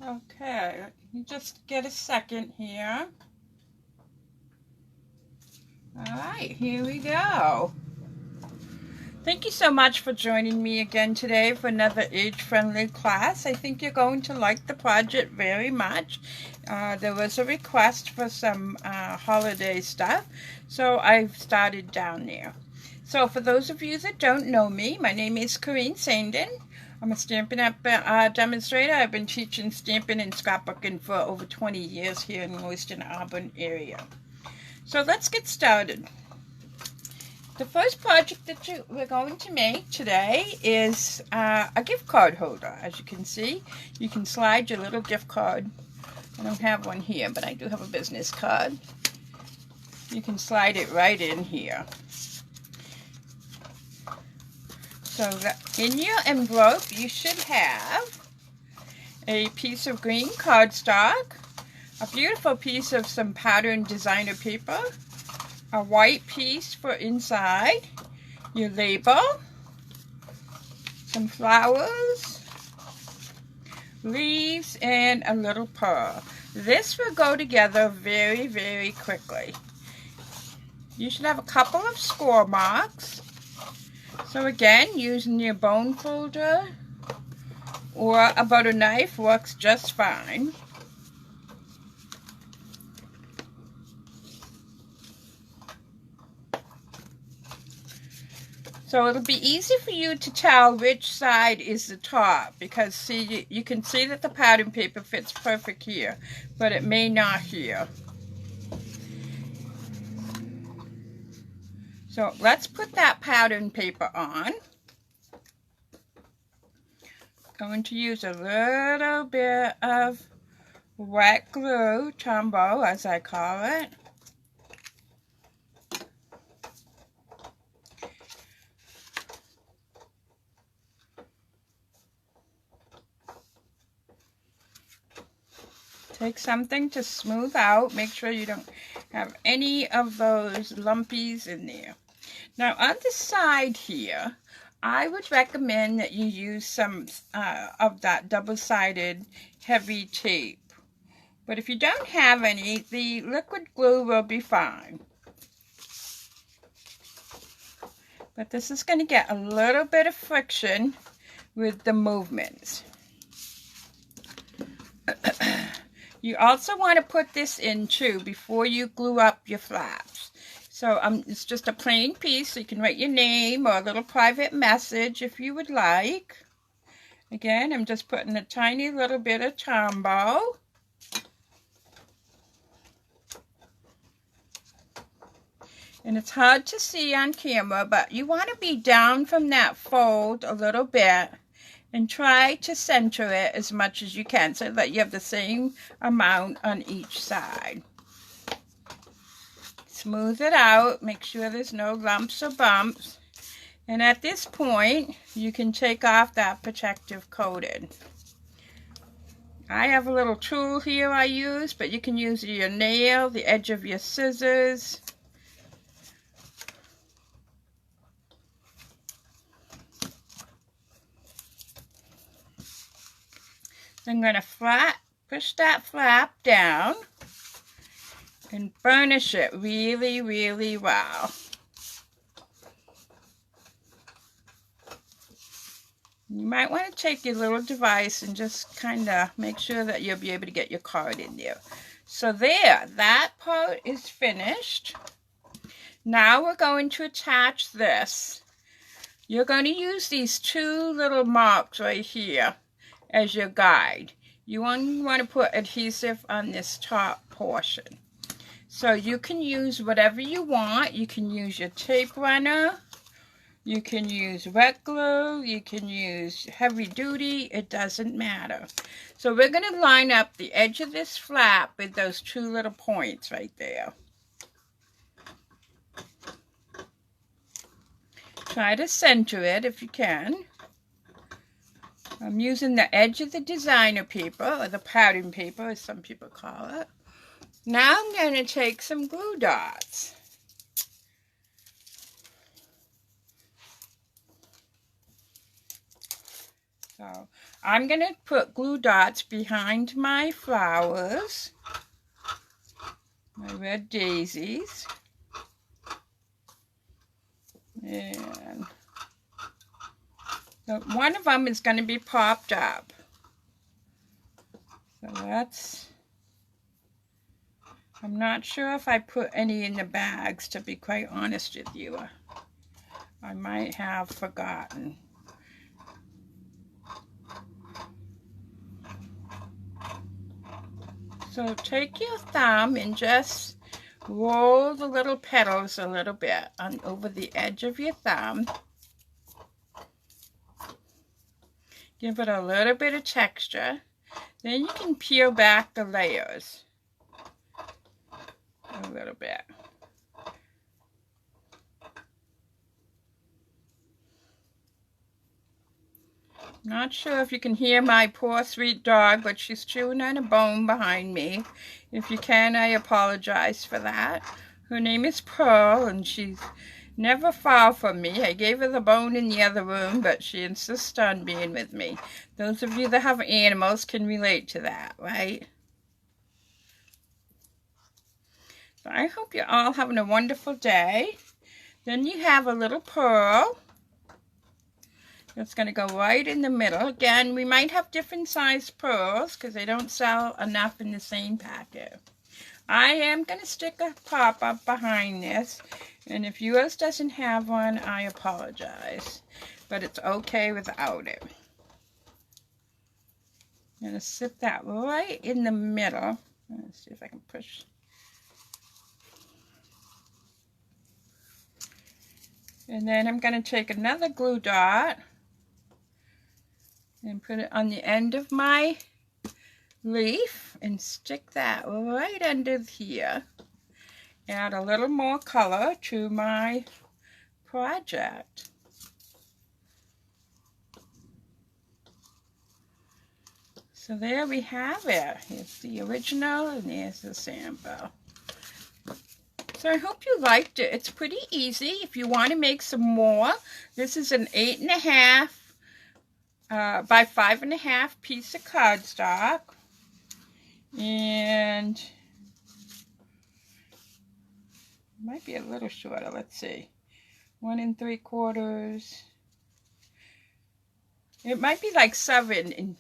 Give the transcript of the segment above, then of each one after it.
Okay, you just get a second here. All right, here we go. Thank you so much for joining me again today for another age-friendly class. I think you're going to like the project very much. There was a request for some holiday stuff, so I've started down there. So for those of you that don't know me, my name is Corinne Sandin. I'm a Stampin' Up! Demonstrator. I've been teaching stamping and scrapbooking for over 20 years here in the Lewiston, Auburn area. So let's get started. The first project that we're going to make today is a gift card holder. As you can see, you can slide your little gift card. I don't have one here, but I do have a business card. You can slide it right in here. So in your envelope, you should have a piece of green cardstock, a beautiful piece of some patterned designer paper, a white piece for inside, your label, some flowers, leaves, and a little pearl. This will go together very, very quickly. You should have a couple of score marks. So again, using your bone folder or a butter knife works just fine. So it'll be easy for you to tell which side is the top, because see, you can see that the pattern paper fits perfect here, but it may not here. So let's put that pattern paper on. Going to use a little bit of wet glue, Tombow as I call it. Take something to smooth out. Make sure you don't have any of those lumpies in there. Now on the side here, I would recommend that you use some of that double-sided heavy tape. But if you don't have any, the liquid glue will be fine. But this is going to get a little bit of friction with the movements. You also want to put this in too before you glue up your flaps. So it's just a plain piece, so you can write your name or a little private message if you would like. Again, I'm just putting a tiny little bit of Tombow. And it's hard to see on camera, but you want to be down from that fold a little bit and try to center it as much as you can so that you have the same amount on each side. Smooth it out, make sure there's no lumps or bumps. And at this point, you can take off that protective coating. I have a little tool here I use, but you can use your nail, the edge of your scissors. I'm going to push that flap down and burnish it really, really well. You might want to take your little device and just kind of make sure that you'll be able to get your card in there. So there, that part is finished. Now we're going to attach this. You're going to use these two little marks right here as your guide. You only want to put adhesive on this top portion. So you can use whatever you want. You can use your tape runner. You can use wet glue. You can use heavy duty. It doesn't matter. So we're going to line up the edge of this flap with those two little points right there. Try to center it if you can. I'm using the edge of the designer paper, or the pattern paper as some people call it. Now I'm going to take some glue dots. So I'm going to put glue dots behind my flowers, my red daisies. And so one of them is going to be popped up. So that's, I'm not sure if I put any in the bags, to be quite honest with you. I might have forgotten. So take your thumb and just roll the little petals a little bit on over the edge of your thumb. Give it a little bit of texture. Then you can peel back the layers a little bit. Not sure if you can hear my poor sweet dog, but she's chewing on a bone behind me. If you can, I apologize for that. Her name is Pearl, and she's never far from me. I gave her the bone in the other room, but she insists on being with me. Those of you that have animals can relate to that, right? So I hope you're all having a wonderful day. Then you have a little pearl. It's going to go right in the middle. Again, we might have different sized pearls because they don't sell enough in the same packet. I am going to stick a pop-up behind this. And if yours doesn't have one, I apologize. But it's okay without it. I'm going to sit that right in the middle. Let's see if I can push. And then I'm going to take another glue dot and put it on the end of my leaf and stick that right under here. Add a little more color to my project. So there we have it. Here's the original and there's the sample. So I hope you liked it. It's pretty easy. If you want to make some more, this is an 8.5 by 5.5 piece of cardstock, and it might be a little shorter. Let's see, 1 3/4. It might be like 7,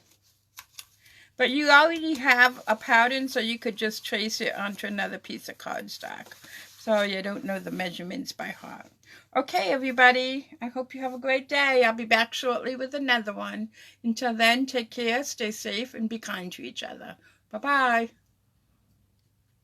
but you already have a pattern, so you could just trace it onto another piece of cardstock, so you don't know the measurements by heart. Okay, everybody, I hope you have a great day. I'll be back shortly with another one. Until then, take care, stay safe, and be kind to each other. Bye-bye.